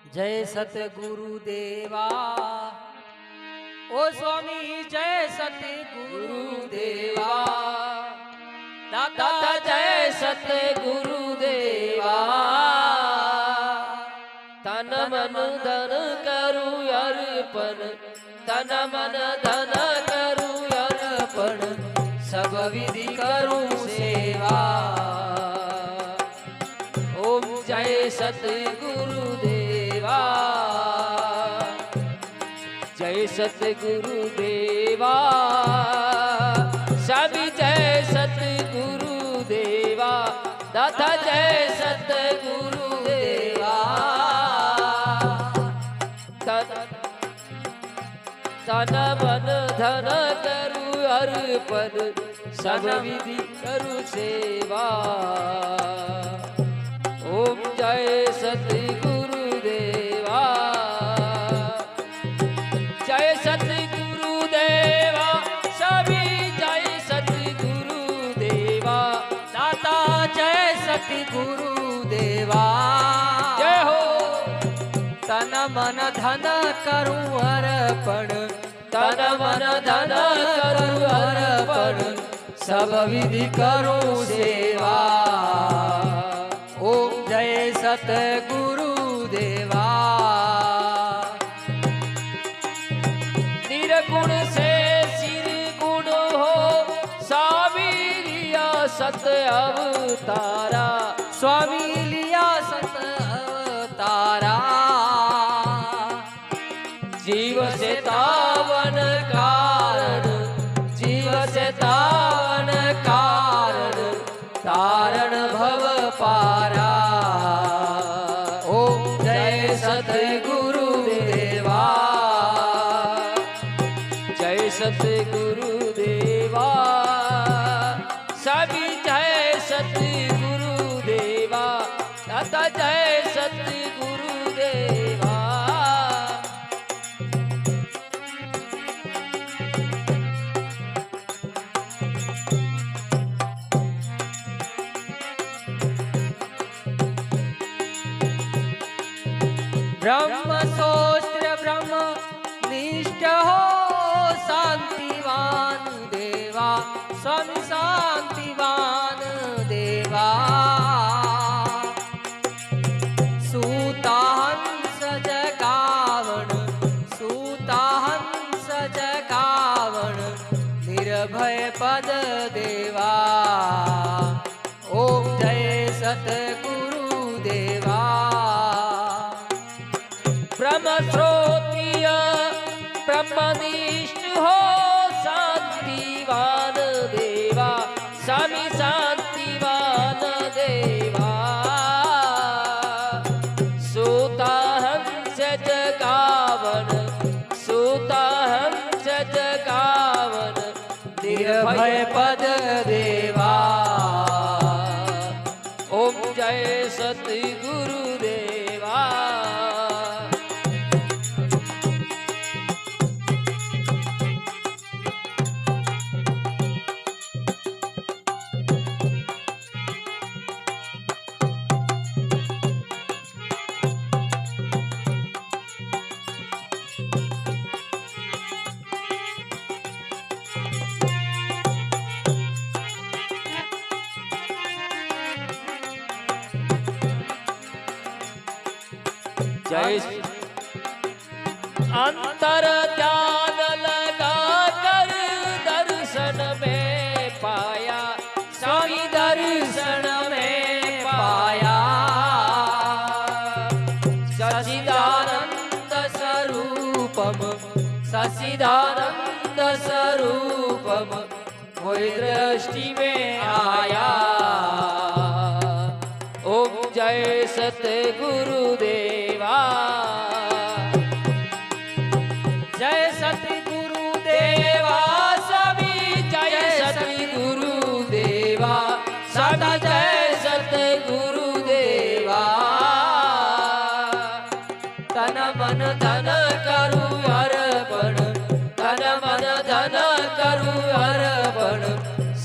जय सतगुरु देवा ओ स्वामी जय सतगुरु देवा दाता जय सतगुरु देवा तन मन धन करू अर्पण तन मन धन करू अर्पण सब विधि करू सेवा ओम जय सतगुरु देवा जय सतगुरु देवा सभी जय सतगुरु देवा दाता जय सतगुरु देवा तन मन धन करू अर्पण सब विधि करू सेवा ओम जय सतगुरु देवा जय सतगुरु देवा सभी जय सतगुरु देवा दाता जय सतगुरु देवा जय हो तन मन धन करूं अर्पण तन मन धन करूं अर्पण सब विधि करूं सेवा ओम जय सतगुरु देवा निर्गुण से सिर गुण हो स्वामी लिया सत अवतारा स्वामी लिया सत अवतारा जीव से तावन कारण जीव से तावन कारण तारण भव पारा ओम जय सतगुरु देवा जय सतगुरु देवा सभी जय सतगुरु देवा दाता जय सतगुरु देवा ब्रह्म सोस्त्र ब्रह्म निष्ठ हो शांतिवान देवा स्वामी शांतिवान देवा सूता हंस जगावण सूता हंस जगावण निर्भय पद देवा ओम जय सतगुरु देवा ब्रह्म श्रोत्रिय ब्रह्मनिष्ठ हो शांतिवान देवा स्वामी शांतिवान देवा सूता हंस जगावन सूता हंस जगावन निर्भय पद देवा ओम जय सतगुरु देवा जय अंतर ध्यान लगा कर दर्शन में पाया स्वामी दर्शन में पाया सच्चिदानंद स्वरूपम सच्चिदानंद स्वरूपम कोई दृष्टि में आया ओम जय सतगुरु देवा जय सतगुरु देवा सभी जय सतगुरु देवा सदा जय सतगुरु देवा तन मन धन करू अर्पण तन मन धन करू अर्पण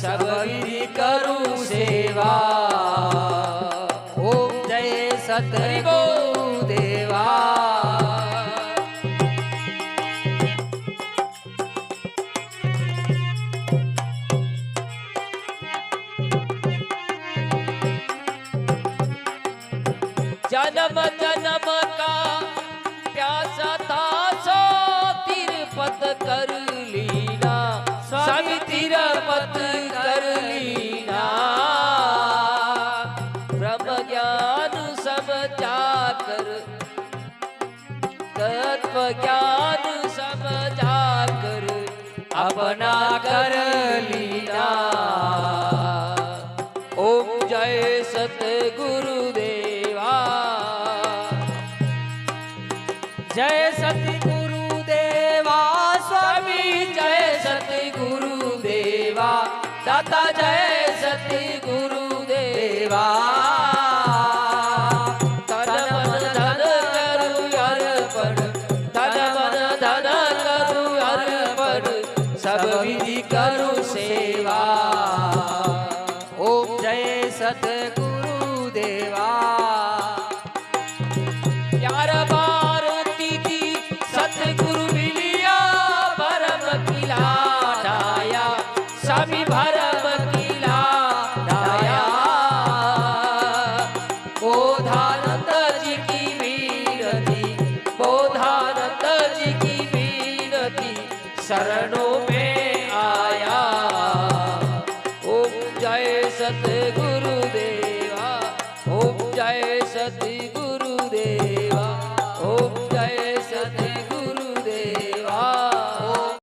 सब विधि करू सेवा सतगुरु देवा। जन्म जन्म का प्यासा था सो तिरपत कर लीना स्वामी तिरपत कर लीना ब्रह्म ज्ञान समझा कर तत्व ज्ञान समझा कर अपना कर लीना ओम जय सतगुरुदेवा जय सतगुरुदेवा स्वामी जय सतगुरुदेवा दाता जय सतगुरुदेवा तन मन धन करूं अर्पण तन मन धन करूं अर्पण सब विधि करूं सेवा ओम जय सतगुरुदेवा प्यार भारती की सतगुरु मिलिया परम किला ढाया स्वामी भरम किला ढाया बोधानंद जी की वीरती बोधानंद जी की वीरती शरणों में आया ओम जय सतगुरु